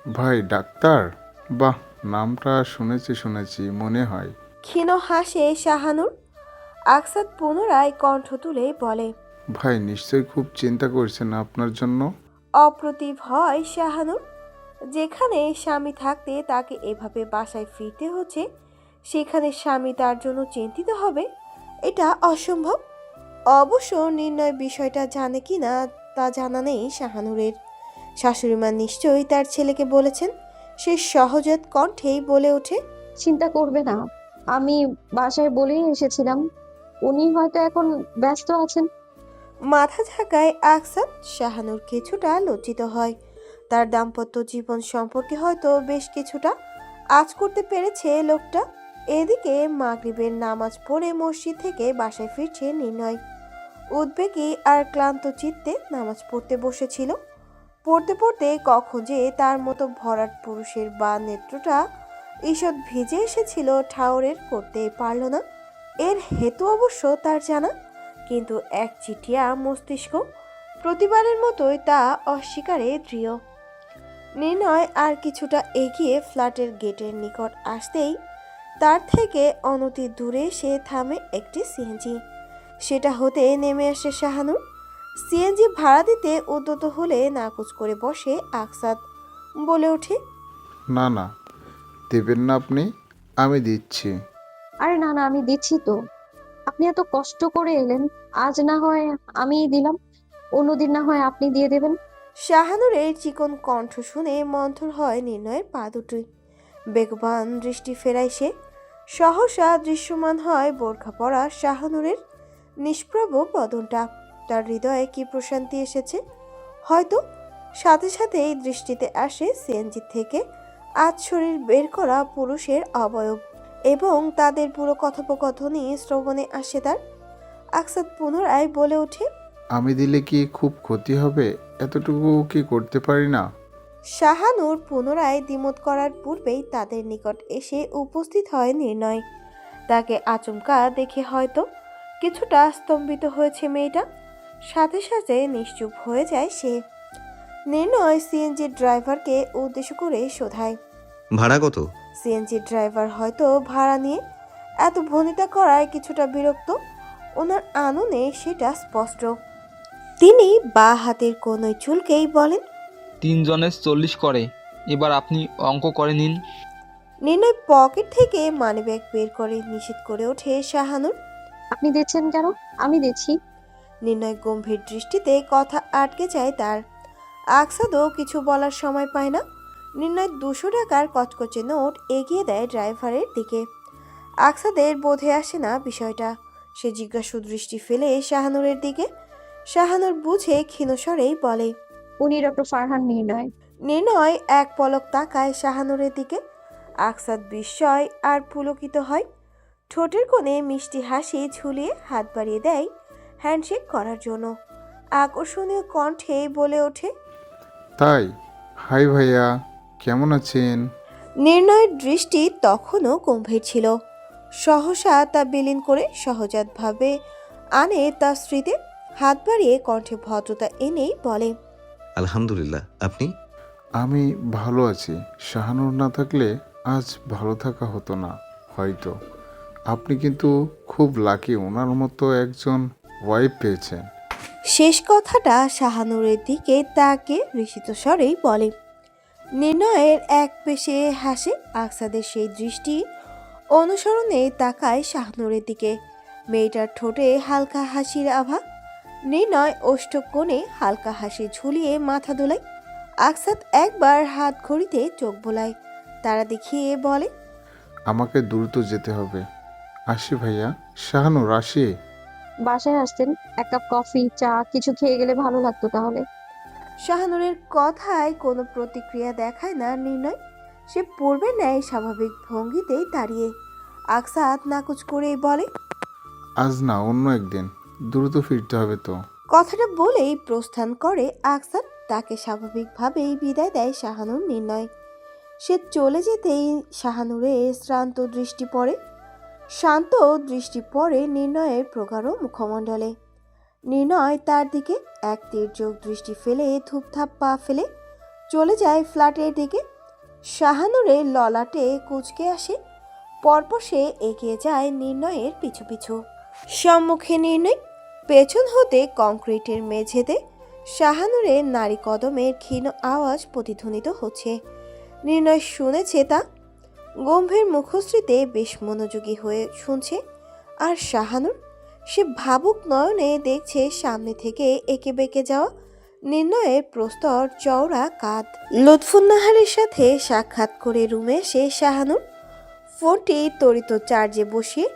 ভাই ডাক্তার? বাহ, নামটা শুনেছি মনে হয়। ক্ষীণ হাসে শাহানুর। আকসাদ পুনরায় কণ্ঠ তুলে বলে, ভাই নিশ্চয়ই খুব চিন্তা করছেন আপনার জন্য। অপ্রতিভ হয় শাহানুর। যেখানে স্বামী থাকতে তাকে এভাবে বাসায় ফিরতে হচ্ছে, সেখানে স্বামী তার জন্য চিন্তিত হবে, এটা অসম্ভব। অবশ্য নির্ণয় বিষয়টা জানে কি না তা জানা নেই শাহানুরের। শাশুড়িমা নিশ্চয়ই তার ছেলেকে বলেছেন। সে সহজাত কণ্ঠেই বলে ওঠে, চিন্তা করবে না, আমি বাসায় বলেই এসেছিলাম। উনি হয়তো এখন ব্যস্ত আছেন। মাথা ঝাঁকায় আকসাদ। শাহানুর কিছুটা লজ্জিত হয়। তার দাম্পত্য জীবন সম্পর্কে হয়তো বেশ কিছুটা আঁচ করতে পেরেছে লোকটা। এদিকে মাগরিবের নামাজ পড়ে মসজিদ থেকে বাসায় ফিরছে নির্ণয়। উদ্বেগী আর ক্লান্ত চিত্তে নামাজ পড়তে বসেছিল। পড়তে পড়তে কখন যে তার মতো ভরাট পুরুষের বা নেত্রটা ঈষৎ ভিজে এসেছিল ঠাউরের করতে পারল না। এর হেতু অবশ্য তার জানা, কিন্তু একচিটিয়া মস্তিষ্ক প্রতিবারের মতোই তা অস্বীকারে দৃঢ়। নির্ণয় আর কিছুটা এগিয়ে ফ্ল্যাটের গেটের নিকট আসতেই তার থেকে অনতি দূরে সে থামে একটি সিএনজি। সেটা হতে নেমে আসে শাহানুর। সিএনজি ভাড়া দিতে উদ্যত হলে নাকচ করে বসে আকসাদ। বলে ওঠে, না না, দেবেন না আপনি, আমি দিচ্ছি। আরে না না, আমি দিচ্ছি তো। আপনি এত কষ্ট করে এলেন, আজ না হয় আমিই দিলাম, অন্যদিন না হয় আপনি দিয়ে দেবেন। শাহানুরের চিকন কণ্ঠ শুনে মন্থর হয় নির্ণয়ের পা দুটি। বেগবান দৃষ্টি ফেরায় সে। সহসা দৃশ্যমান হয় বোরখা পরা শাহানুরের নিষ্প্রভ বদনটা। তার হৃদয়ে কি প্রশান্তি এসেছে। হয়তো সাথে সাথেই দৃষ্টিতে আসে সিএনজি থেকে আজ শরীর বের করা পুরুষের অবয়ব, এবং তাদের পুরো কথোপকথনই শ্রবণে আসে তার। আকসাদ পুনরায় বলে ওঠে, আমি দিলে কি খুব ক্ষতি হবে? এতটুকু কি করতে পারি না? শাহানুর পুনরায় দ্বিমত করার পূর্বেই তাদের নিকট এসে উপস্থিত হয় নির্ণয়। তাকে আচমকা দেখে হয়তো কিছুটা স্তম্ভিত হয়েছে মেয়েটা। সাথে সাথে নিশ্চুপ হয়ে যায় সে। নির্ণয় সিএনজি ড্রাইভারকে উদ্দেশ্য করে শোধায়। ভাড়া কত? সিএনজি ড্রাইভার হয়তো ভাড়া নিয়ে এত ভনিতা করায় কিছুটা বিরক্ত। ওনার আননে সেটা স্পষ্ট। তিনি বা হাতের কোনোই চুলকেই বলেন, 3 জনের 40 করে। এবার আপনি অঙ্ক করে নিন। নির্ণয় পকেট থেকে মানিব্যাগ বের করে নিষেধ করে ওঠে শাহানুর। আপনি দিচ্ছেন কেন? আমি দিচ্ছি। নির্ণয় গম্ভীর দৃষ্টিতে কথা আটকে যায় তার। আকসাদও কিছু বলার সময় পায় না। নির্ণয় 200 টাকার কচকচে নোট এগিয়ে দেয় ড্রাইভারের দিকে। আকসাদের বোধে আসে না বিষয়টা। সে জিজ্ঞাসু দৃষ্টি ফেলে শাহানুরের দিকে। শাহানুর বুঝে ক্ষীণস্বরেই বলে, উনি ডক্টর ফারহান নির্ণয়। নির্ণয় এক পলক তাকায় শাহানুরের দিকে। আকসাদ বিস্ময় আর পুলকিত হয়। ঠোঁটের কোণে মিষ্টি হাসি ঝুলিয়ে হাত বাড়িয়ে দেয় হ্যান্ডশেক করার জন্য। আকর্ষণীয় কণ্ঠে বলে ওঠে, তাই? হাই ভাইয়া, কেমন আছেন? নির্ণয়ের দৃষ্টি তখনও গম্ভীর ছিল। সহসা তা বিলীন করে সহজাতভাবে আনে তার স্মৃতি। হাত বাড়িয়ে কণ্ঠে ভদ্রতা এনেই বলে, আলহামদুলিল্লাহ, আপনি? আমি ভালো আছি। শাহানুর না থাকলে আজ ভালো থাকা হতো না হয়তো। আপনি কিন্তু খুব লাকি, ওনার মতো একজন ওয়াইফ পেয়েছেন। শেষ কথাটা শাহানুরের দিকে তাকে ঋষিত স্বরেই বলে। নির্ণয়ের এক পেশে হাসে। আকসাদের সেই দৃষ্টি অনুসরণে তাকায় শাহানুরের দিকে। মেয়েটার ঠোঁটে হালকা হাসির আভা। নির্ণয় ওষ্ঠকোণে হালকা হাসি ঝুলিয়ে মাথা দোলায়। আকসাদ একবার হাত ঘড়িতে চোখ বোলায়, তারা দেখিয়ে বলে, আমাকে দ্রুত যেতে হবে। আসি ভাইয়া। শাহানুর আসি। বাসায় আসতেন, এক কাপ কফি চা কিছু খেয়ে গেলে ভালো লাগতো তাহলে। শাহানুরের কথায় কোনো প্রতিক্রিয়া দেখায় না নির্ণয়। সে পূর্বে ন্যায় স্বাভাবিক ভঙ্গিতেই দাঁড়িয়ে। আকসাদ নাকচ করেই বলে, আজ না, অন্য একদিন। দ্রুত ফিরতে হবে তো। কথাটা বলেই প্রস্থান করে আকসাদ। তাকে স্বাভাবিকভাবেই বিদায় দেয় শাহানুর। নির্ণয় সে চলে যেতেই শাহানুরের শান্ত দৃষ্টি পড়ে নির্ণয়ের প্রগাঢ় মুখমণ্ডলে। নির্ণয় তার দিকে এক তীর্যক দৃষ্টি ফেলে ধূপধাপ পা ফেলে চলে যায় ফ্ল্যাটের দিকে। শাহানুরের ললাটে কুঁচকে আসে। পরপর সে এগিয়ে যায় নির্ণয়ের পিছু পিছু। সম্মুখে নির্ণয়, পেছন হতে কংক্রিটের মেঝেতে শাহানুরের নারী কদমের ক্ষীণ আওয়াজ প্রতিধ্বনিত হচ্ছে। নির্ণয় শুনেছে তা। গম্ভীর মুখশ্রীতে বেশ মনোযোগী হয়ে শুনছে। আর শাহানুর, সে ভাবুক নয়নে দেখছে সামনে থেকে এঁকে বেঁকে যাওয়া নির্ণয়ের প্রস্তর চওড়া কাঁধ। লুৎফুন্নাহারের সাথে সাক্ষাৎ করে রুমে এসে শাহানুর ফোনটি তড়িৎ চার্জে বসিয়ে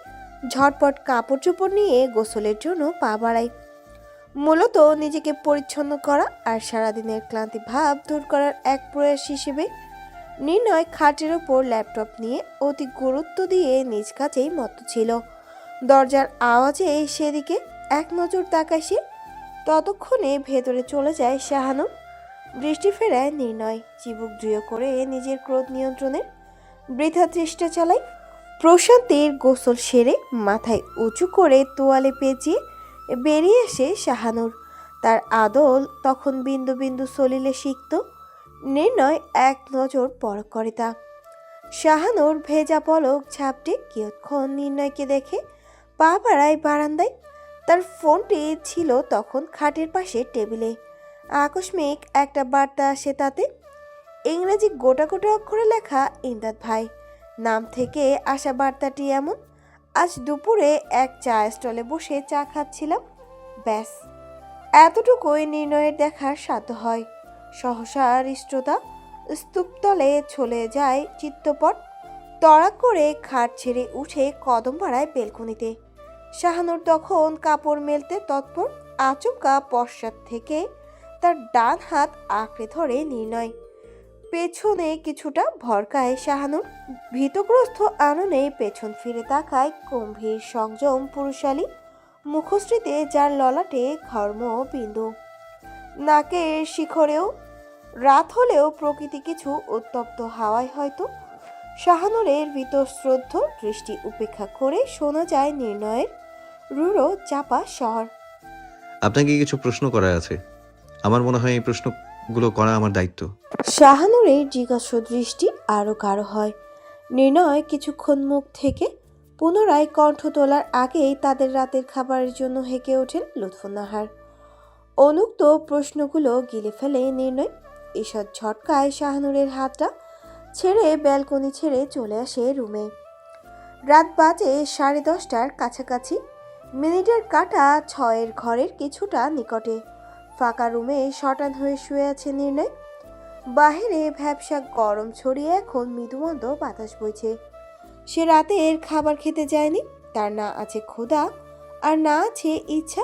ঝটপট কাপড় চোপড় নিয়ে গোসলের জন্য পা বাড়ায়। মূলত নিজেকে পরিচ্ছন্ন করা আর সারাদিনের ক্লান্তি ভাব দূর করার এক প্রয়াস হিসেবে নির্ণয় খাটের ওপর ল্যাপটপ নিয়ে অতি গুরুত্ব দিয়ে নিজ কাছেই মত্ত ছিল। দরজার আওয়াজে সেদিকে এক নজর তাকায় সে। ততক্ষণে ভেতরে চলে যায় শাহানুর। দৃষ্টি ফেরায় নির্ণয়। চিবুক দৃঢ় করে নিজের ক্রোধ নিয়ন্ত্রণের বৃথা চেষ্টা চালায়। প্রশান্তির গোসল সেরে মাথায় উঁচু করে তোয়ালে পেঁচিয়ে বেরিয়ে আসে শাহানুর। তার আদল তখন বিন্দু বিন্দু সলিলে সিক্ত। নির্ণয় এক নজর পরখ করে তা। শাহানুর ভেজা পলক ঝাপটে কিয়ৎক্ষণ নির্ণয়কে দেখে পা বাড়ায় বারান্দায়। তার ফোনটি ছিল তখন খাটের পাশে টেবিলে। আকস্মিক একটা বার্তা আসে তাতে। ইংরেজি গোটা গোটা অক্ষরে লেখা, ইমদাদ ভাই নাম থেকে আসা বার্তাটি এমন: আজ দুপুরে এক চা স্টলে বসে চা খাচ্ছিলাম। ব্যাস এতটুকুই নির্ণয়ের দেখার সাধ্য হয়। সহসা হৃষ্টতা স্তূপতলে চলে যায় চিত্তপট। তড়া করে খাট ছেড়ে উঠে কদম বাড়ায় বেলকনিতে। শাহানুর তখন কাপড় মেলতে তৎপর। আচমকা পশ্চাৎ থেকে তার ডান হাত আঁকড়ে ধরে নির্ণয়। পেছনে কিছুটা ভরকায় শাহানুর। ভীতগ্রস্ত আননে পেছন ফিরে তাকায় গম্ভীর সংযম পুরুষালী মুখশ্রীতে, যার ললাটে ঘর্ম বিন্দু। নাকের শিখরেও রাত হলেও প্রকৃতি কিছু উত্তপ্ত হাওয়ায় হয়তো। শাহানুরের বীতশ্রদ্ধ দৃষ্টি উপেক্ষা করে শোনা যায় নির্ণয়ের রূঢ় চাপা স্বর। আপনাকে কিছু প্রশ্ন করার আছে। আমার মনে হয় এই প্রশ্নগুলো করা আমার দায়িত্ব। শাহানুরের জিজ্ঞাসা দৃষ্টি আরো গাঢ় হয়। নির্ণয় কিছুক্ষণ মুখ থেকে পুনরায় কণ্ঠ তোলার আগেই তাদের রাতের খাবারের জন্য হেঁকে ওঠেন লুৎফুন্নাহার। অনুক্ত প্রশ্নগুলো গিলে ফেলে নির্ণয়। ঈষৎ ঝটকায় শাহানুরের হাতটা ছেড়ে ব্যালকনি ছেড়ে চলে আসে রুমে। রাত বাজে 10:30টার কাছাকাছি। মিনিটের কাঁটা 6-এর ঘরের কিছুটা নিকটে। ফাঁকা রুমে শটান হয়ে শুয়ে আছে নির্ণয়। বাহিরে ভ্যাপসা গরম ছড়িয়ে এখন মৃদুমন্দ বাতাস বইছে। সে রাতের খাবার খেতে যায়নি। তার না আছে ক্ষুধা আর না আছে ইচ্ছা।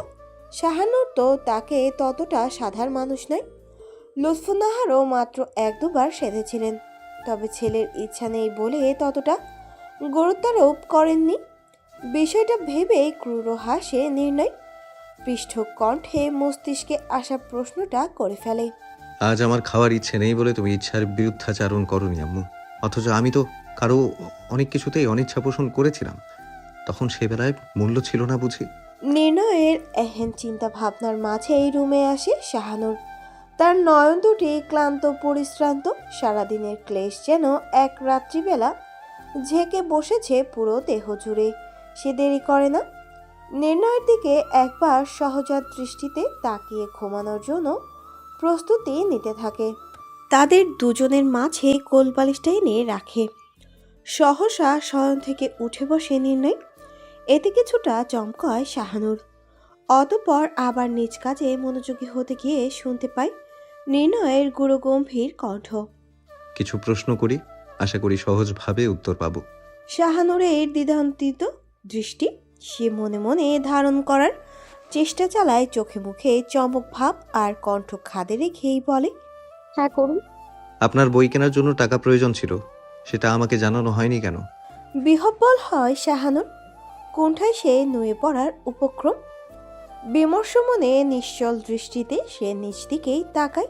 শাহানুর তো তাকে ততটা সাধারণ মানুষ নয়। লুৎফুন্নাহারও মাত্র 1-2বার সেধেছিলেন, তবে ছেলের ইচ্ছা নেই বলে ততটা গুরুত্বারোপ করেননি। বিষয়টা ভেবে ক্রূর হাসে নির্ণয়। পৃষ্ঠ কণ্ঠে মস্তিষ্কে আসা প্রশ্নটা করে ফেলে। আজ আমার খাওয়ার ইচ্ছে নেই বলে তুমি ইচ্ছার বিরুদ্ধাচারণ করনি আম্মু। অথচ আমি তো কারো অনেক কিছুতেই অনিচ্ছা পোষণ করেছিলাম। তখন সে বেলায় মূল্য ছিল না বুঝি? নির্ণয়ের এহেন চিন্তা ভাবনার মাঝেই রুমে আসে শাহানুর। তার নয়ন দুটি ক্লান্ত পরিশ্রান্ত। সারাদিনের ক্লেশ যেন এক রাত্রিবেলা ঝেঁকে বসেছে পুরো দেহ জুড়ে। সে দেরি করে না। নির্ণয়ের দিকে একবার সহজাত দৃষ্টিতে তাকিয়ে ঘুমানোর জন্য প্রস্তুতি নিতে থাকে। তাদের দুজনের মাঝে কোলবালিশটা এনে রাখে। সহসা শয়ন থেকে উঠে বসে নির্ণয়। এতে কিছুটা চমকায় শাহানুর। অতঃপর আবার নিজ কাজে মনোযোগী হতে গিয়ে শুনতে পায় নির্ণয়ের গুরু গম্ভীর কণ্ঠ। কিছু প্রশ্ন করি, আশা করি সহজভাবে উত্তর পাবো। শাহানুরের দ্বিধান্বিত দৃষ্টি সে মনে মনে ধারণ করার চেষ্টা চালায়। চোখে মুখে চমক ভাব আর কণ্ঠ খাদে রেখেই বলে, হ্যাঁ করুন। আপনার বই কেনার জন্য টাকা প্রয়োজন ছিল, সেটা আমাকে জানানো হয়নি কেন? বিহ্বল হয় শাহানুর। কোণঠায় সে নুয়ে পড়ার উপক্রম। বিমর্ষ মনে নিশ্চল দৃষ্টিতে সে নিজ দিকেই তাকায়।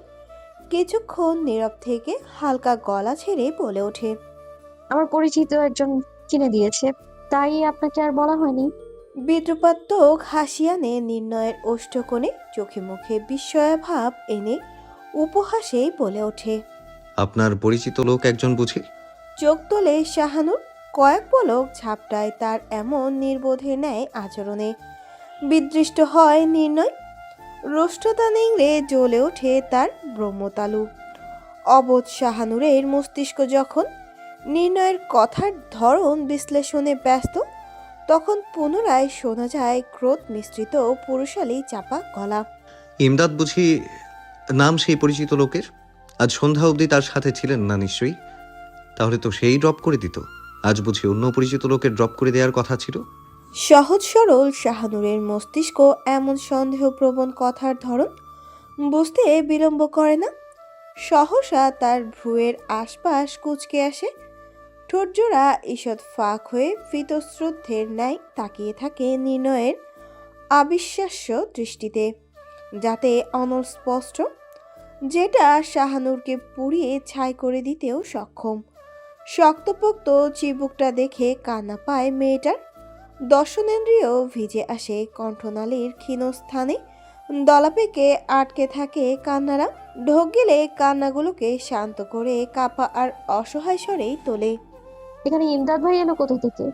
কিছুক্ষণ নীরব থেকে হালকা গলা ছেড়ে বলে ওঠে, আমার পরিচিত একজন কিনে দিয়েছে, তাই আপনাকে আর বলা হয়নি। বিদ্রুপাত্মক হাসিয়ানে নির্ণয়ের ওষ্ঠকোণে চোখে মুখে বিস্ময় ভাব এনে উপহাসেই বলে ওঠে, আপনার পরিচিত লোক একজন বুঝি? চোখ তোলে শাহানুর। কয়েক পলক ঝাপটায় তার এমন নির্বোধের ন্যায় আচরণে। বিদৃষ্ট হয় নির্ণয়। রোষ্টতা নিংড়ে জ্বলে ওঠে তার ব্রহ্মতালু। অবোধ শাহানুরের মস্তিষ্ক যখন নির্ণয়ের কথার ধরন বিশ্লেষণে ব্যস্ত, তখন পুনরায় শোনা যায় ক্রোধ মিশ্রিত পুরুষালী চাপা গলা। ইমদাদ বুঝি নাম সেই পরিচিত লোকের? আজ সন্ধ্যা অবধি তার সাথে ছিলেন না নিশ্চয়ই? তাহলে তো সেই ড্রপ করে দিত। আজ বুঝি অন্য পরিচিত লোকের ড্রপ করে দেওয়ার কথা ছিল। সহজ সরল শাহানুরের মস্তিষ্ক এমন সন্দেহপ্রবণ কথার ধরন বুঝতে বিলম্ব করে না। সহসা তার ভ্রুয়ের আশপাশ কুঁচকে আসে। ঠোঁটজোড়া ঈষৎ ফাঁক হয়ে ভীতশ্রদ্ধের ন্যায় তাকিয়ে থাকে নির্ণয়ের অবিশ্বাস্য দৃষ্টিতে, যাতে অনস্পষ্ট, যেটা শাহানুরকে পুড়িয়ে ছাই করে দিতেও সক্ষম। শক্তপোক্ত চিবুকটা দেখে কান্না পায় মেয়েটার। দর্শনেন্দ্রিয় ভিজে আসে কণ্ঠনালীর ক্ষীণস্থানে। দলাপেকে আটকে থাকে কান্নারা। ঢোক গেলে কান্নাগুলোকে শান্ত করে কাপা আর অসহায় স্বরেই তোলে। এখানে ইমদাদ ভাই এলো কোথা থেকে?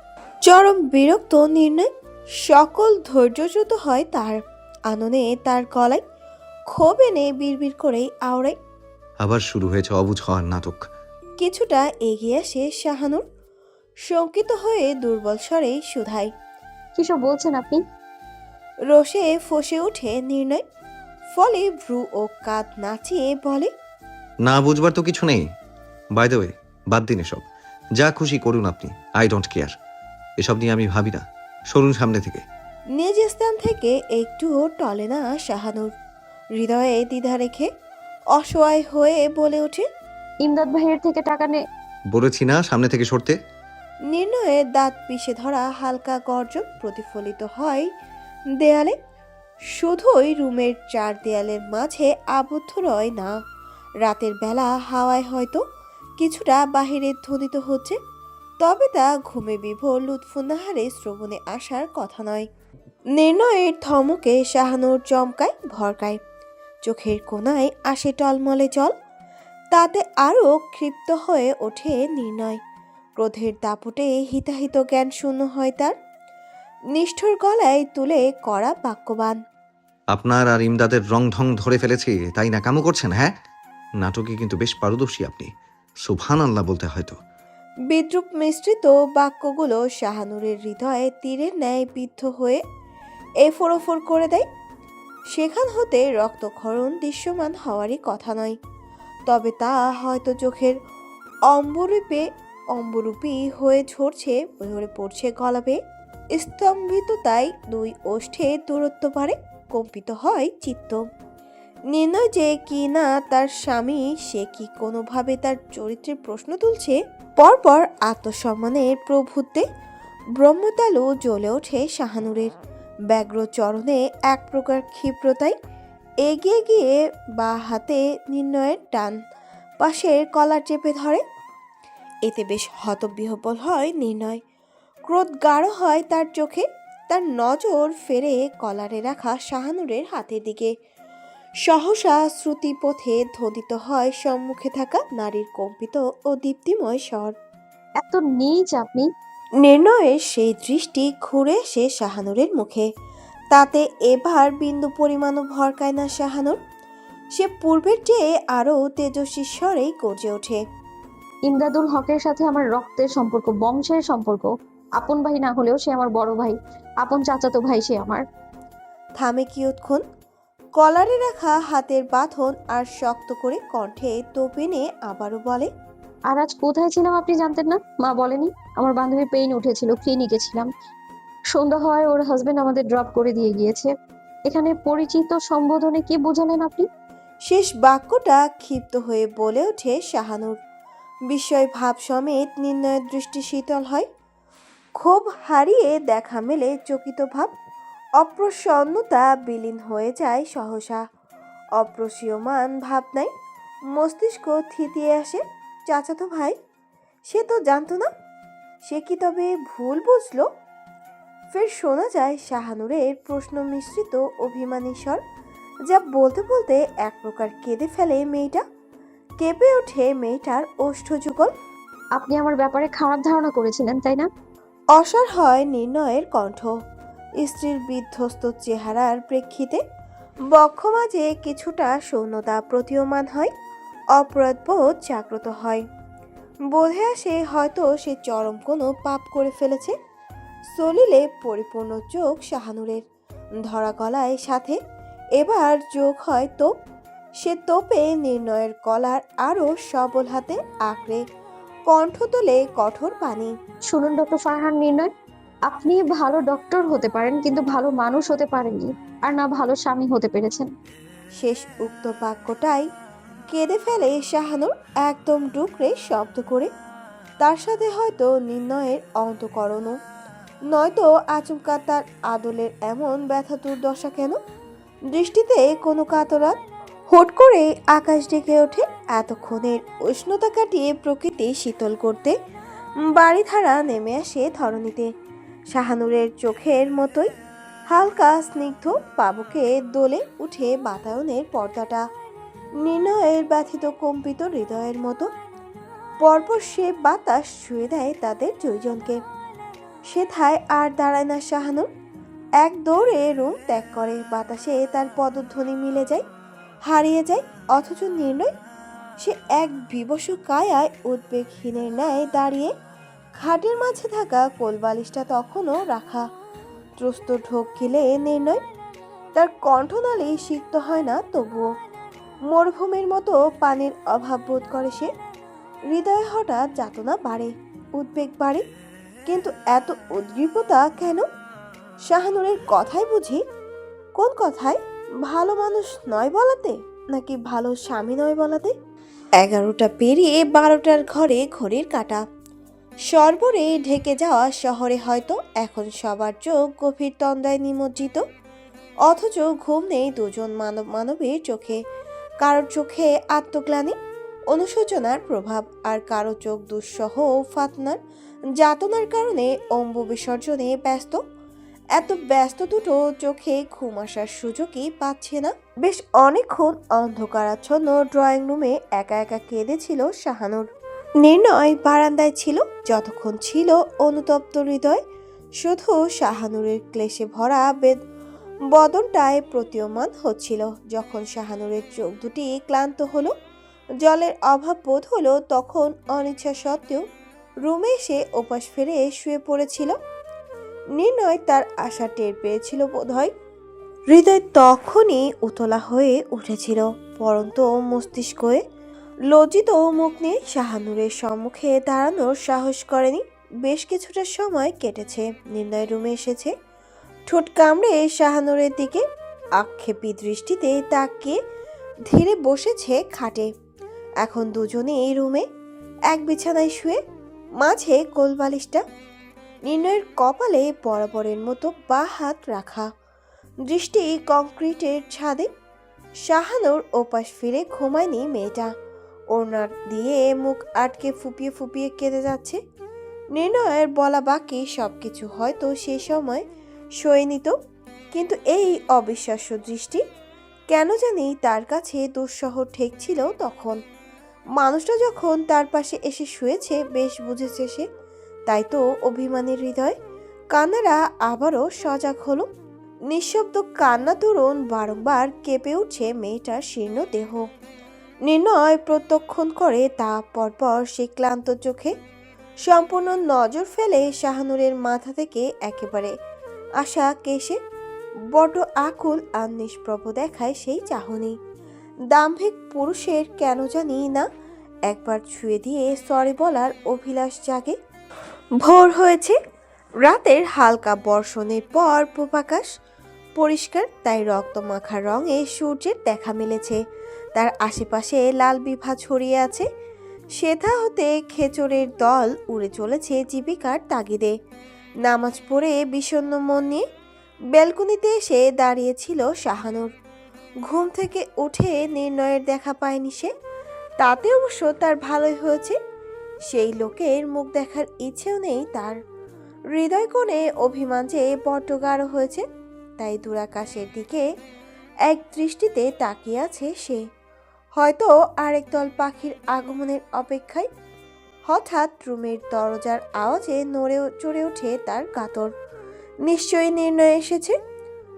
চরম বিরক্ত নির্ণয়। সকল ধৈর্যচ্যুত হয় তার। আননে তার গলায় ক্ষোভ এনে বিড়বিড় করেই আওড়ায়। আবার শুরু হয়েছে অবুঝ হওয়ার নাটক। কিছুটা এগিয়ে আসে শাহানুর। শঙ্কিত হয়ে দুর্বল স্বরে শুধায়। কিসব বলছেন আপনি? রোষে ফসে ওঠে নির্ণয়। ফলে ভ্রু ও কাঁধ নাচিয়ে বলে, না বুঝবার তো কিছু নেই। বাই দ্য ওয়ে, বাদ দিন এসব। যা খুশি করুন আপনি, আই ডোন্ট কেয়ার। এসব নিয়ে আমি ভাবি না। সরুন সামনে থেকে। নিজ স্থান থেকে একটুও টলে না শাহানুর। হৃদয়ে দ্বিধা রেখে অসহায় হয়ে বলে ওঠে। ইমদাদ ভাইয়ের থেকে টাকা নে। বলেছি না সামনে থেকে সরতে। নির্ণয়ের দাঁত পিষে ধরা হালকা গর্জন প্রতিফলিত হয় দেয়ালে। শুধুই রুমের চার দেয়ালের মাঝে আবদ্ধ রয় না, রাতের বেলা হাওয়ায় হয়তো কিছুটা বাহিরে ধ্বনিত হচ্ছে, তবে তা ঘুমে বিভোর লুৎফুন্নাহারে শ্রবণে আসার কথা নয়। নির্ণয়ের ধমকে শাহানুর চমকায়, ভরকায়। চোখের কোণায় আসে টলমলে জল। তাতে আরও ক্ষিপ্ত হয়ে ওঠে নির্ণয়। ক্রোধের দাপটে হিতাহিত জ্ঞান শূন্য হয় তার। নিষ্ঠুর গলায় তুলে কড়া বাক্যবান। আপনার আর ইমদাদের রং ঢং ধরে ফেলেছি, তাই না কামও করছেন? হ্যাঁ, নাটকে কিন্তু বেশ পারদর্শী আপনি। সুবহানাল্লাহ বলতে হয়তো। বিদ্রুপ মিশ্রিত বাক্যগুলো শাহানুরের হৃদয়ে তীরের ন্যায় বিদ্ধ হয়ে এফোর ওফোর করে দেয়। সেখান হতে রক্তক্ষরণ দৃশ্যমান হওয়ারই কথা নয়, তবে তা হয়তো চোখের অম্বরূপী হয়ে ঝরে পড়ছে গলা বেয়ে। স্তম্ভিততায় দুই ওষ্ঠে দূরত্ব বাড়ে, কম্পিত হয় চিত্ত। নির্ণয় যে কি না তার স্বামী, সে কি কোনোভাবে তার চরিত্রের প্রশ্ন তুলছে? পরপর আত্মসম্মানের প্রভুত্বে ব্রহ্মতালু জ্বলে ওঠে শাহানুরের। ব্যগ্র চরণে এক প্রকার ক্ষিপ্রতায় এগিয়ে গিয়ে বা হাতে নির্ণয়ের ডান পাশের কলার চেপে ধরে। এতে বেশ হতবিহ্বল হয় নির্ণয়। ক্রোধ গাঢ় হয় তার চোখে। তার নজর ফেরে কলারে রাখা শাহানুরের হাতের দিকে। সহসা শ্রুতিপথে ধ্বনিত হয় সম্মুখে থাকা নারীর কম্পিত ও দীপ্তিময় স্বর। এত নীচ আপনি! নির্ণয়ের সেই দৃষ্টি ঘুরে এসে শাহানুরের মুখে। তাতে এবার বিন্দু পরিমাণও ভরকায় না শাহানুর। সে পূর্বের চেয়ে আরও তেজস্বী স্বরেই গর্জে ওঠে। ইমদাদুল হকের সাথে আমার রক্তের সম্পর্ক, বংশের সম্পর্ক। আপন ভাই না হলেও সে আমার বড় ভাই, আপন চাচাতো ভাই সে আমার। থামে কিয়ৎক্ষণ। কলারে রাখা হাতের বাঁধন আর শক্ত করে কণ্ঠে তোপ এনে আবারও বলে, আর আজ কোথায় ছিলাম আপনি জানতেন না? মা বলেনি? আমার বান্ধবীর পেইন উঠেছিল, ক্লিনিকে ছিলাম। সন্ধ্যা হওয়ায় ওর হাজবেন্ড আমাদের ড্রপ করে দিয়ে গিয়েছে। এখানে পরিচিত সম্বোধনে কি বোঝালেন আপনি? শেষ বাক্যটা ক্ষিপ্ত হয়ে বলে ওঠে শাহানুর। বিস্ময় ভাব সমেত নির্ণয়ের দৃষ্টি শীতল হয়। ক্ষোভ হারিয়ে দেখা মেলে চকিত ভাব। অপ্রসন্নতা বিলীন হয়ে যায় সহসা অপ্রসীয়মান ভাবনায়। মস্তিষ্ক থিতিয়ে আসে। চাচাতো ভাই, সে তো জানতো না। সে কি তবে ভুল বুঝলো? ফের শোনা যায় শাহানুরের প্রশ্ন মিশ্রিত অভিমানী স্বর, যা বলতে বলতে এক প্রকার কেঁদে ফেলে মেয়েটা। কেঁপে ওঠে মেয়েটার ওষ্ঠযুগল। আপনি আমার ব্যাপারে খারাপ ধারণা করেছিলেন, তাই না? অসাড় হয় নির্ণয়ের কণ্ঠ। স্ত্রীর বিধ্বস্ত চেহারার প্রেক্ষিতে বক্ষ মাঝে কিছুটা শূন্যতা প্রতীয়মান হয়। অপরাধবোধ জাগ্রত হয়। বোধে আসে হয়তো সে চরম কোনো পাপ করে ফেলেছে। সলিলে পরিপূর্ণ চোখ শাহানুরের, ধরা গলায় সাথে এবার যোগ হয় তোপ। সে তোপে নির্ণয়ের কলার আরো সবল হাতে আঁকড়ে কণ্ঠ তোলে কঠোর পানি। শুনুন ডক্টর ফারহান নির্ণয়, আপনি ভালো ডক্টর হতে পারেন কিন্তু ভালো মানুষ হতে পারেননি, আর না ভালো স্বামী হতে পেরেছেন। শেষ উক্ত বাক্যটাই কেঁদে ফেলে শাহানুর একদম ডুকরে শব্দ করে। তার সাথে হয়তো নির্ণয়ের অন্তঃকরণও, নয়তো আচমকা তার আদলের এমন ব্যথা দুর্দশা কেন? দৃষ্টিতে কোনো কাতরাত। হুট করে আকাশ ডেকে ওঠে। এতক্ষণের উষ্ণতা কাটিয়ে প্রকৃতি শীতল করতে বাড়িধারা নেমে আসে ধরণীতে। শাহানুরের চোখের মতোই হালকা স্নিগ্ধ পাবকে দোলে উঠে বাতায়নের পর্দাটা। নির্ণয়ের ব্যথিত কম্পিত হৃদয়ের মতো পরপর সে বাতাস ছুঁয়ে দেয় তাদের দুইজনকে। সেথায় আর দাঁড়ায় না শাহানুর। এক দৌড়ে রুম ত্যাগ করে। বাতাসে তার পদধ্বনি মিলে যায়, হারিয়ে যায়। অথচ নির্ণয়, সে এক বিবশ কায়ায় উদ্বেগহীনের ন্যায় দাঁড়িয়ে। খাটের মাঝে থাকা কোলবালিশটা তখনও রাখা। ত্রস্ত ঢোক গিলে নির্ণয়, তার কণ্ঠনালী সিক্ত হয় না তবুও। মরুভূমির মতো পানির অভাব বোধ করে সে। হৃদয়ে হঠাৎ যাতনা বাড়ে, উদ্বেগ বাড়ে। কিন্তু এত উদ্গ্রীবতা কেন? শাহানুরের কথাই বুঝি? কোন কথায়? ভালো মানুষ নয় বলাতে, নাকি ভালো স্বামী নয় বলাতে? 11টা পেরিয়ে 12টার ঘরে ঘড়ির কাঁটা। সর্বরে ঢেকে যাওয়া শহরে হয়তো এখন সবার চোখ গভীর তন্দ্রায় নিমজ্জিত। অথচ ঘুম নেই দুজন মানবীর চোখে। কারোর চোখে আত্মগ্লানি, অনুশোচনার প্রভাব, আর কারো চোখ দুঃসহ ফাতনার যাতনার কারণে অম্বু বিসর্জনে ব্যস্ত। এত ব্যস্ত দুটো চোখে ঘুম আসার সুযোগই পাচ্ছে না। বেশ অনেকক্ষণ অন্ধকারাচ্ছন্ন ড্রয়িং রুমে একা একা কেঁদেছিল শাহানুর। নির্ণয় বারান্দায় ছিল। যতক্ষণ ছিল অনুতপ্ত হৃদয়, শুধু শাহানুরের ক্লেশে ভরা বদনটায় প্রতীয়মান হচ্ছিল। যখন শাহানুরের চোখ দুটি ক্লান্ত হলো, জলের অভাব বোধ হলো, তখন অনিচ্ছা সত্ত্বেও রুমে এসে ওপাশ ফিরে শুয়ে পড়েছিল। নির্ণয় তার আশা টের পেয়েছিল বোধহয়। হৃদয় তখনই উতলা হয়ে উঠেছিল। পরন্ত মস্তিষ্কে লজ্জিত মুখ নিয়ে শাহানুরের সম্মুখে দাঁড়ানোর সাহস করেনি। বেশ কিছুটা সময় কেটেছে। নির্ণয় রুমে এসেছে। ঠোঁট কামড়ে শাহানুরের দিকে আক্ষেপী দৃষ্টিতে তাকিয়ে ধীরে বসেছে খাটে। এখন দুজনেই রুমে, এক বিছানায় শুয়ে, মাঝে কোলবালিশটা। নির্ণয়ের কপালে বরাবরের মতো বা হাত রাখা, দৃষ্টি কংক্রিটের ছাদে। শাহানুর ওপাশ ফিরে ঘুমায়নি মেয়েটা। ওড়না দিয়ে মুখ আটকে ফুপিয়ে ফুপিয়ে কেঁদে যাচ্ছে। নির্ণয়ের বলা বাকি সবকিছু হয়তো সে সময় সয়ে নিত, কিন্তু এই অবিশ্বাস্য দৃষ্টি কেন জানি তার কাছে দুঃসহ ঠেকছিল তখন। মানুষটা যখন তার পাশে এসে শুয়েছে, বেশ বুঝেছে সে। তাই তো অভিমানের হৃদয় কান্নারা আবারও সজাগ হলো। নিঃশব্দ কান্না তরুণ বারংবার কেঁপে উঠছে মেয়েটার শীর্ণ দেহ। নির্ণয় প্রত্যক্ষণ করে তা। পরপর সে ক্লান্ত চোখে সম্পূর্ণ নজর ফেলে শাহানুরের মাথা থেকে একেবারে আশা কেশে। বড় আকুল আর নিষ্প্রভ দেখায় সেই চাহনি। দাম্ভিক পুরুষের কেন জানি না একবার ছুঁয়ে দিয়ে সরি বলার অভিলাষ জাগে। ভোর হয়েছে। রাতের হালকা বর্ষণের পর পূবাকাশ পরিষ্কার, তাই রক্তমাখা রঙে সূর্যের দেখা মিলেছে। তার আশেপাশে লাল বিভা ছড়িয়ে আছে। সেথা হতে খেচরের দল উড়ে চলেছে জীবিকার তাগিদে। নামাজ পড়ে বিষণ্ণ মন নিয়ে ব্যালকনিতে এসে দাঁড়িয়েছিল শাহানুর। ঘুম থেকে উঠে নির্ণয়ের দেখা পায়নি সে। তাতে অবশ্য তার ভালোই হয়েছে। সেই লোকের মুখ দেখার ইচ্ছেও নেই তার। হৃদয় কোণে অভিমান যে বড্ড গাঢ় হয়েছে, তাই দূরাকাশের দিকে এক দৃষ্টিতে তাকিয়ে আছে সে। হয়তো আরেক দল পাখির আগমনের অপেক্ষায়। হঠাৎ রুমের দরজার আওয়াজে নড়ে চড়ে ওঠে তার কাতর। নিশ্চয়ই নির্ণয় এসেছে।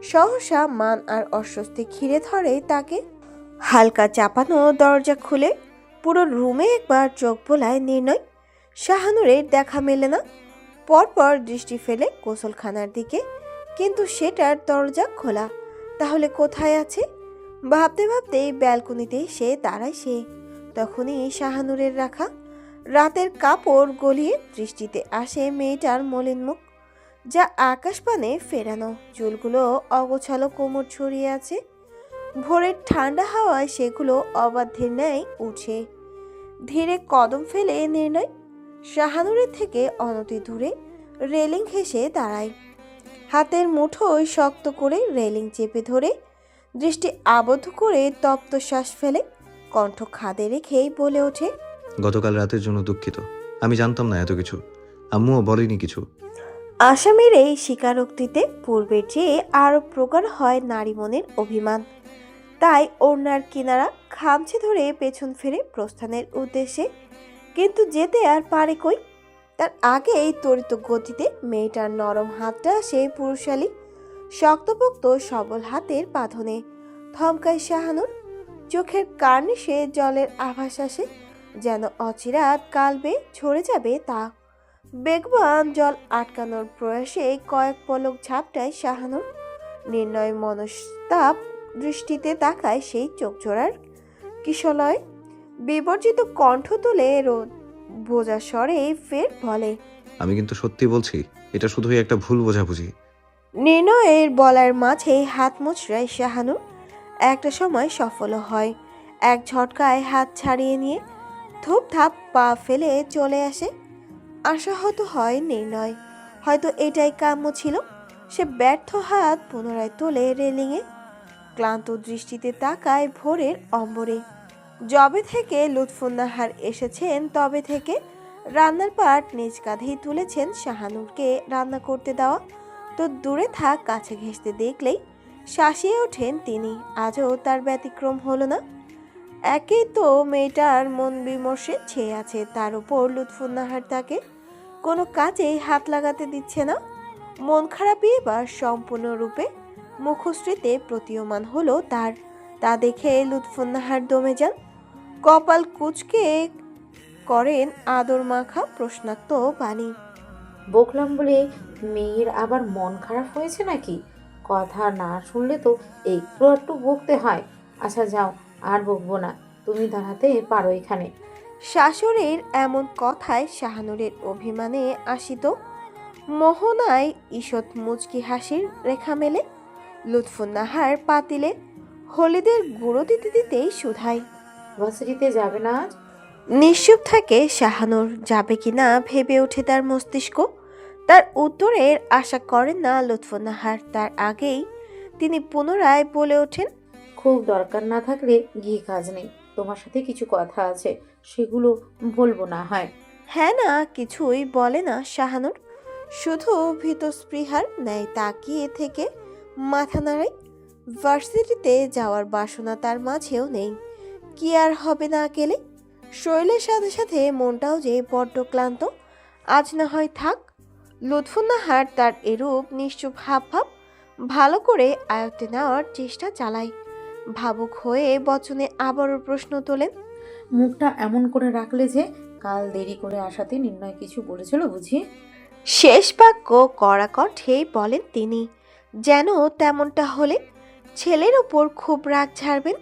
সহসা মান আর অস্বস্তি ঘিরে ধরে তাকে। হালকা চাপানো দরজা খুলে পুরো রুমে একবার চোখ বোলায় নির্ণয়। শাহানুরের দেখা মেলে না। পরপর দৃষ্টি ফেলে গোসলখানার দিকে, কিন্তু সেটার দরজা খোলা। তাহলে কোথায় আছে? ভাবতে ভাবতেই ব্যালকনিতে সে দাঁড়ায় সে। তখনই শাহানুরের রাখা রাতের কাপড় গলিয়ে দৃষ্টিতে আসে মেয়েটার মলিন মুখ, যা আকাশপানে ফেরানো, চুলগুলো অগোছালো কোমর ছড়িয়ে আছে। ভোরের ঠান্ডা হাওয়ায় সেগুলো অবাধ্যের ন্যায় উঠে। ধীরে কদম ফেলে নির্ণয় শাহানুরের থেকে অনতি দূরে রেলিং ঘেঁষে দাঁড়ায়। হাতের মুঠোয় শক্ত করে রেলিং চেপে ধরে দৃষ্টি আবদ্ধ করে তপ্ত শ্বাস ফেলে কণ্ঠ খাদে রেখেই বলে ওঠে, গতকাল রাতের জন্য দুঃখিত। আমি জানতাম না এত কিছু, আম্মুও বলেনি কিছু। আসামির এই স্বীকারোক্তিতে পূর্বের চেয়ে আরো প্রগাঢ় হয় নারী মনের অভিমান। তাই ওড়নার কিনারা খামচে ধরে পেছন ফিরে প্রস্থানের উদ্দেশ্যে, কিন্তু যেতে আর পারে কই। তার আগেই ত্বরিত গতিতে মেয়েটার নরম হাতটা আসে পুরুষালী শক্তপোক্ত সবল হাতের বাঁধনে। থমকায় শাহানুর। চোখের কার্নিশে জলের আভাস আসে, যেন অচিরাত কাল বেয়ে ঝরে যাবে তা। বেগবান জল আটকানোর প্রয়াসে কয়েক পলক ঝাপটায় শাহানুর। নির্ণয় মনস্তাপ দৃষ্টিতে তাকায় সেই চোখজোড়ার কিশলয়। বিবর্জিত কণ্ঠ তুলে রোদ বোঝা স্বরে ফের বলে, আমি কিন্তু সত্যি বলছি, এটা শুধুই একটা ভুল বোঝাবুঝি। নির্ণয়ের বলার মাঝে হাত মুচড়ায় শাহানুর। একটা সময় সফল হয়। এক ঝটকায় হাত ছাড়িয়ে নিয়ে ধূপধাপ পা ফেলে চলে আসে। আশাহত হয় নির্ণয়। হয়তো এটাই কাম্য ছিল। সে ব্যর্থ হাত পুনরায় তোলে রেলিংয়ে। ক্লান্ত দৃষ্টিতে তাকায় ভোরের অম্বরে। যবে থেকে লুৎফুন্নাহার এসেছেন তবে থেকে রান্নার পাট নিজ কাঁধেই তুলেছেন শাহানুরকে রান্না করতে দেওয়া। তো দূরে থাক কাছে ঘেঁষতে দেখলেই শাসিয়ে ওঠেন তিনি। আজও তার ব্যতিক্রম হলো না। একেই তো মেয়েটার মন বিমর্ষে ছেয়ে আছে, তার উপর লুৎফুন্নাহার তাকে কোনো কাজেই হাত লাগাতে দিচ্ছে না। মন খারাপই এবার সম্পূর্ণরূপে মুখশ্রীতে প্রতীয়মান হলো তার। তা দেখে লুৎফুন্নাহার দমে যান। কপাল কুঁচকে করেন আদর মাখা প্রশ্নাক্ত বাণী, বকলাম বলে মেয়ের আবার মন খারাপ হয়েছে নাকি? কথা না শুনলে তো একটু একটু বকতে হয়। আচ্ছা যাও, আর বকবো না, তুমি দাঁড়াতে পারো এখানে। শাশুড়ির এমন কথায় শাহানুরের অভিমানে আসিত মোহনায় ঈষৎ মুচকি হাসির রেখা মেলে। লুৎফুন্নাহার পাতিলে হলিদের গুঁড়ো দিতে দিতেই শুধায়, ভার্সিটিতে যাবে না আজ? নিশ্চুপ থাকে শাহানুর। যাবে কিনা ভেবে ওঠে তার মস্তিষ্ক। তার উত্তরের আশা করেন না লুৎফুন্নাহার। তার আগেই তিনি পুনরায় বলে ওঠেন, খুব দরকার না থাকলে গিয়ে কাজ নেই। তোমার সাথে কিছু কথা আছে, সেগুলো বলবো না হয়। হ্যাঁ না কিছুই বলে না শাহানুর। শুধু ভীতস্পৃহার ন্যায় তাকিয়ে থেকে মাথা নাড়ায়। ভার্সিটিতে যাওয়ার বাসনা তার মাঝেও নেই। কি আর হবে না গেলে? শরীরের সাথে সাথে মনটাও যে বড্ড ক্লান্ত। আজ না হয় থাক। লুৎফুন্নাহার তার এরূপ নিশ্চুপ হাবভাব ভালো করে আয়ত্তে নেওয়ার চেষ্টা চালায়। ভাবুক হয়ে বচনে আবারও প্রশ্ন তোলেন, মুখটা এমন করে রাখলে যে? কাল দেরি করে আসাতে নির্ণয় কিছু বলেছিল বুঝি? শেষ বাক্য কড়া কণ্ঠে বলেন তিনি, যেন তেমনটা হলে ছেলের ওপর খুব রাগ ঝাড়বেন।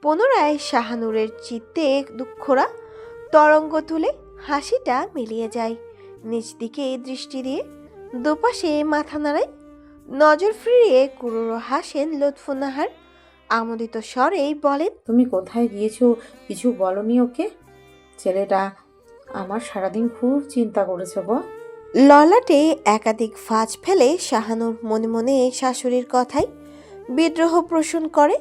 পুনরায় শাহানুরের চিত্তে দুঃখরা তরঙ্গ তুলে হাসিটা মিলিয়ে যায়। নিজ দিকে দৃষ্টি দিয়ে দুপাশে মাথা নাড়ায়। নজর ফিরিয়ে কুরুরো হাসেন লুৎফুন্নাহার। আমোদিত স্বরেই বলেন, তুমি কোথায় গিয়েছো কিছু বলনি ওকে? ছেলেটা আমার সারাদিন খুব চিন্তা করেছে গো। ললাটে একাধিক ফাঁজ ফেলে শাহানুর মনে মনে শাশুড়ির কথায় বিদ্রোহ পোষণ করে।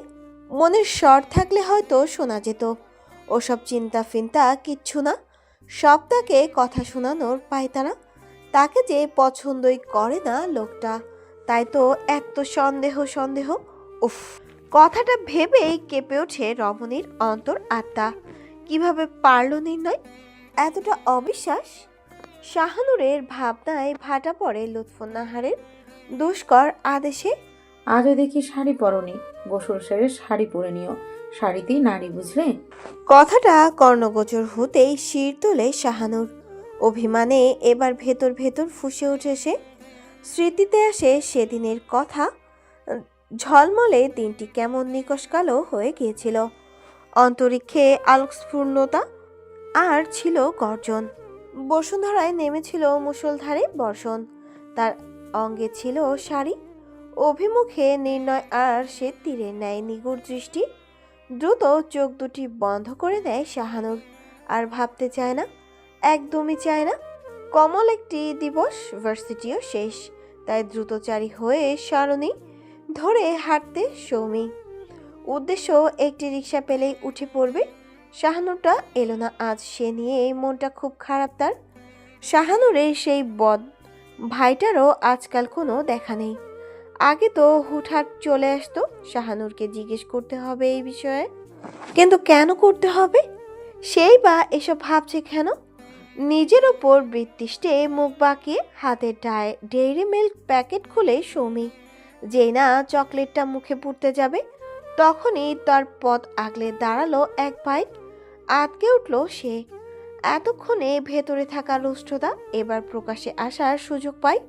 মনের স্বর থাকলে হয়তো শোনা যেত। ওসব চিন্তা ফিন্তা কিচ্ছু না। সব তাকে কথা শোনানোর পায় তারা। তাকে যে পছন্দই করে না লোকটা, তাই তো এত সন্দেহ সন্দেহ। উফ, কথাটা ভেবেই কেঁপে ওঠে রমণীর অন্তর আত্মা। কিভাবে পারল নির্ণয়? এতটা অবিশ্বাস। শাহানুরের ভাবনায় ভাটা পড়ে লুৎফুন্নাহারের দুষ্কর আদেশে। আজও দেখি শাড়ি পরনি, গোসল সেরে শাড়ি পরে নিও, শাড়িতেই নারী বুঝলে। কথাটা কর্ণগোচর হতেই শির তোলে শাহানুর। অভিমানে এবার ভেতর ভেতর ফুঁসে ওঠে সে। স্মৃতিতে আসে সেদিনের কথা। ঝলমলে দিনটি কেমন নিকষ কালো হয়ে গিয়েছিল। অন্তরিক্ষে আলোকস্ফূর্ণতা আর ছিল গর্জন। বসুন্ধরায় নেমেছিল মুষলধারে বর্ষণ। তার অঙ্গে ছিল শাড়ি, অভিমুখে নির্ণয় আর সে তীরের ন্যায় নিগুড় দৃষ্টি। দ্রুত চোখ দুটি বন্ধ করে দেয় শাহানুর। আর ভাবতে চায় না, একদমই চায় না। কমল একটি দিবস, ভার্সিটিও শেষ। তাই দ্রুতচারী হয়ে সারণী ধরে হাঁটতে সৌমি। উদ্দেশ্য একটি রিক্সা পেলেই উঠে পড়বে। শাহানুরটা এলো না আজ, সে নিয়ে মনটা খুব খারাপ তার। শাহানুরের সেই বদ ভাইটারও আজকাল কোনো দেখা নেই। আগে তো হুটহাট চলে আসতো। শাহানুরকে জিজ্ঞেস করতে হবে এই বিষয়ে, কিন্তু কেন করতে হবে? সেই বা এসব ভাবছে কেন? নিজের ওপর বৃত্তিষ্টে মুখ বাঁকিয়ে হাতের ডেইরি মিল্ক প্যাকেট খুলে সৌমি। যেই না চকলেটটা মুখে পুড়তে যাবে, তখনই তার পথ আগলে দাঁড়ালো এক বাইক। আটকে উঠল সে। এতক্ষণে ভেতরে থাকা রুষ্টতা এবার প্রকাশে আসার সুযোগ পায়।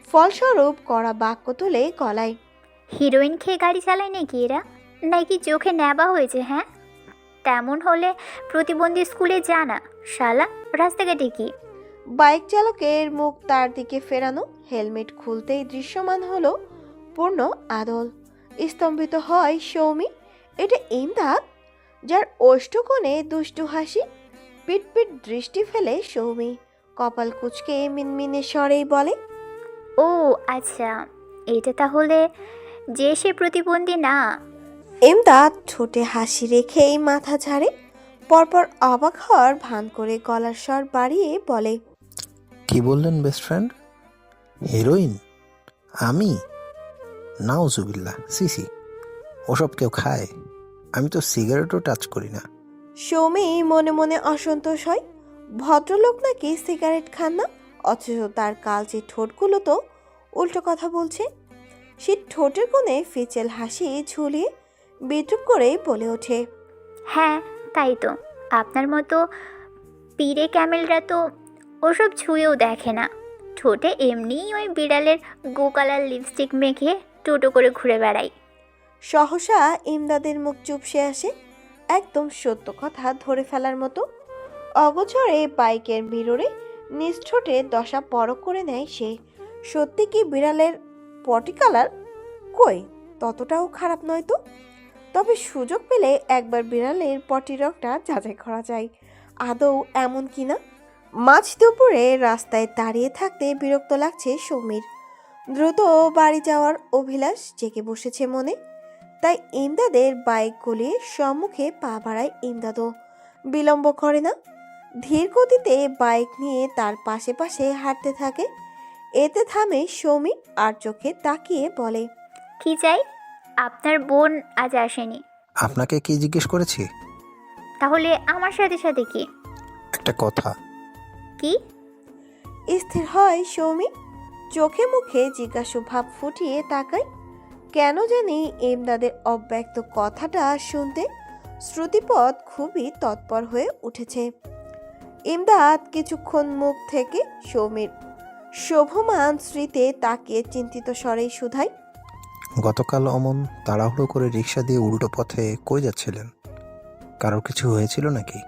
ফলস্বরূপ কড়া বাক্য তোলে গলায়। হিরোইন খেয়ে গাড়ি চালায় নাকি এরা? নাকি চোখে নেবা হয়েছে? হ্যাঁ, তেমন হলে প্রতিবন্ধী স্কুলে জানা শালা, রাস্তাঘাটে কি? বাইক চালকের মুখ তার দিকে ফেরানো। হেলমেট খুলতেই দৃশ্যমান হলো পূর্ণ আদল। স্তম্ভিত হয় সৌমি। এটা ইমদাদ, যার ওষ্ঠকোণে দুষ্টু হাসি। পিটপিট দৃষ্টি ফেলে সৌমি। কপাল কুঁচকে মিনমিনে স্বরেই বলে, ও আচ্ছা, এটা তাহলে যে সে প্রতিবন্ধী না। ইমদাদ ঠোঁটে হাসি রেখেই মাথা ঝাড়ে। পরপর অবাক হওয়ার ভান করে গলার স্বর বাড়িয়ে বলে, কি বললেন বেস্ট ফ্রেন্ড? হিরোইন? আমি? নাউজুবিল্লাহ, সিসি, ওসব কেউ খায়? আমি তো সিগারেটও টাচ করি না। সৌমি মনে মনে অসন্তোষ হয়। ভদ্রলোক নাকি সিগারেট খান না, অথচ তার কালচে ঠোঁটগুলো তো উল্টো কথা বলছে। সে ঠোঁটের কোণে ফিচেল হাসি ঝুলিয়ে বিদ্রুপ করেই বলে ওঠে, হ্যাঁ তাই তো, আপনার মতো পিরে ক্যামেলরা তো ওসব ছুঁয়েও দেখে না। ঠোঁটে এমনিই ওই বিড়ালের গোকালার লিপস্টিক মেখে টোটো করে ঘুরে বেড়াই। সহসা ইমদাদের মুখ চুপসে আসে, একদম সত্য কথা ধরে ফেলার মতো। অগোচরে বাইকের মিররে নিষ্ঠোটে দশা পরখ করে নেয় সে। সত্যি কি বিড়ালের পটি কালার? কই, ততটাও খারাপ নয় তো। তবে সুযোগ পেলে একবার বিড়ালের পটি রংটা যাচাই করা যায় আদৌ এমন কিনা। মাঝ দুপুরে রাস্তায় দাঁড়িয়ে থাকতে বিরক্ত লাগছে সৌমির। দ্রুত বাড়ি যাওয়ার অভিলাষ জেগে বসেছে মনে। তাই ইমদাদের বাইক গলিয়ে সম্মুখে পা বাড়ায় ইমদাদও। বিলম্ব করে না, ধীর গতিতে বাইক নিয়ে তার পাশে পাশে হাঁটতে থাকে। এতে থামে সৌমি আর চোখে তাকিয়ে বলে, কি চাই? আপনার বোন আজ আসেনি। আপনাকে কি জিজ্ঞেস করেছি? তাহলে আমার সাথে সাথে কি? একটা কথা। কি? স্থির হয় সৌমি। চোখে মুখে জিজ্ঞাসু ভাব ফুটিয়ে তাকায়। কেন জানি ইমদাদের অব্যক্ত কথাটা শুনতে শ্রুতিপথ খুবই তৎপর হয়ে উঠেছে। ইমদাদ কিছুক্ষণ মুখ থেকে সৌমির শোভমান স্মৃতে তাকিয়ে চিন্তিত স্বরেই শুধায়, গতকাল অমন তাড়াহুড়ো করে রিক্সা দিয়ে উল্টো পথে কই যাচ্ছিলেন? কারোর কিছু হয়েছিল নাকি?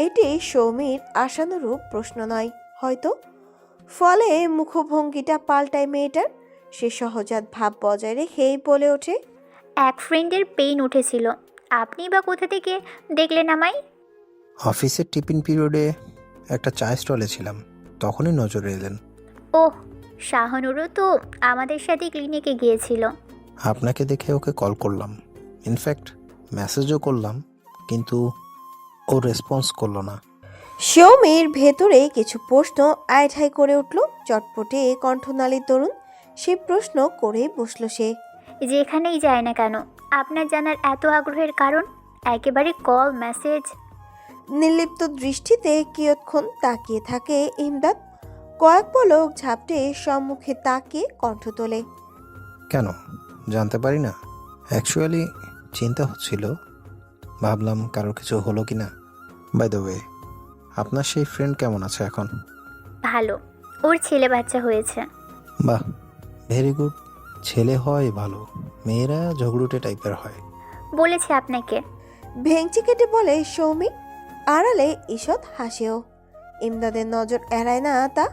এটি সৌমির আশানুরূপ প্রশ্ন নয় হয়তো। ফলে মুখভঙ্গিটা পাল্টায় মেয়েটার। সে সহজাত ভাব বজায় রেখেই বলে ওঠে, এক ফ্রেন্ডের পেইন উঠেছিল। আপনি বা কোথা থেকে দেখলেন আমায়? অফিসের টিফিন পিরিয়ডে একটা চায় স্টলে ছিলাম, তখনই নজরে এলেন। ওহ, শাহানুরও তো আমাদের সাথে ক্লিনিকে গিয়েছিল। আপনাকে দেখে ওকে কল করলাম, ইনফ্যাক্ট মেসেজও করলাম, কিন্তু ও রেসপন্স করলো না। সৌমির ভেতরে কিছু প্রশ্ন আয়ঠাই করে উঠল। চটপটে কণ্ঠনালীর তরুণ সে প্রশ্ন করে বসল সে। যেখানেই যায় না কেন, আপনার জানার এত আগ্রহের কারণ? একেবারে কল, মেসেজ? নির্লিপ্ত দৃষ্টিতে কিয়ৎক্ষণ তাকিয়ে থাকে ইমদাদ। কয়েক পলক ঝাপটে সম্মুখে তাকিয়ে কণ্ঠ তোলে। কেন জানতে পারি না? অ্যাকচুয়ালি চিন্তা হচ্ছিল, ভাবলাম কারোর কিছু হলো কি না। বাই দ্য ওয়ে, আপনার সেই ফ্রেন্ড কেমন আছে এখন? ভালো, ওর ছেলে বাচ্চা হয়েছে। বাহ, ভেরি গুড। ছেলে হয় ভালো, মেয়েরা ঝগড়ুটে টাইপের হয়। বলেছে আপনাকে? ভেঙচি কেটে বলে সৌমি। আড়ালে ঈষৎ হাসেও। ইমদাদের নজর এড়ায় না তা।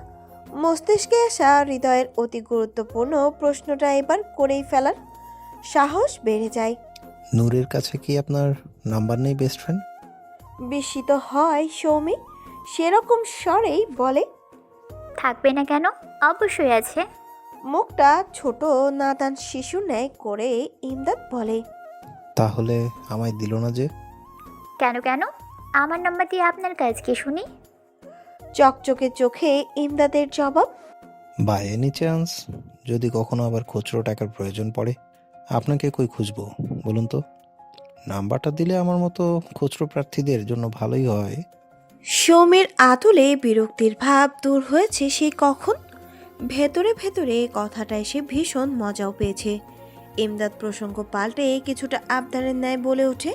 মস্তিষ্কে আসা হৃদয়ের অতি গুরুত্বপূর্ণ প্রশ্নটা এবার করেই ফেলার সাহস বেড়ে যায়। নূরের কাছে কি আপনার নাম্বার নেই বেস্ট ফ্রেন্ড? বিস্মিত হয় সৌমি, সেরকম স্বরেই বলে। থাকবে না কেন, অবশ্যই আছে। মুখটা ছোট নাদান শিশুর ন্যায় করে ইমদাদ বলে। তাহলে আমায় দিল না যে? কেন কেন? আমার নাম্বার দিয়ে আপনার কাজ কি শুনি? চকচকে চোখে ইমদাদের জবাব। বাই এনি চান্স যদি কখনো আবার খুচরো টাকার প্রয়োজন পড়ে, আপনাকে কই খুঁজবো বলুন তো? নাম্বারটা দিলে আমার মতো খুচরো প্রার্থীদের জন্য ভালোই হয়। সৌমির আতুলে বিরক্তির ভাব দূর হয়েছে সে কখন। ভেতরে ভেতরে কথাটা এসে ভীষণ মজাও পেয়েছে। ইমদাদ প্রসঙ্গ পাল্টে কিছুটা আবদারের ন্যায় বলে ওঠে।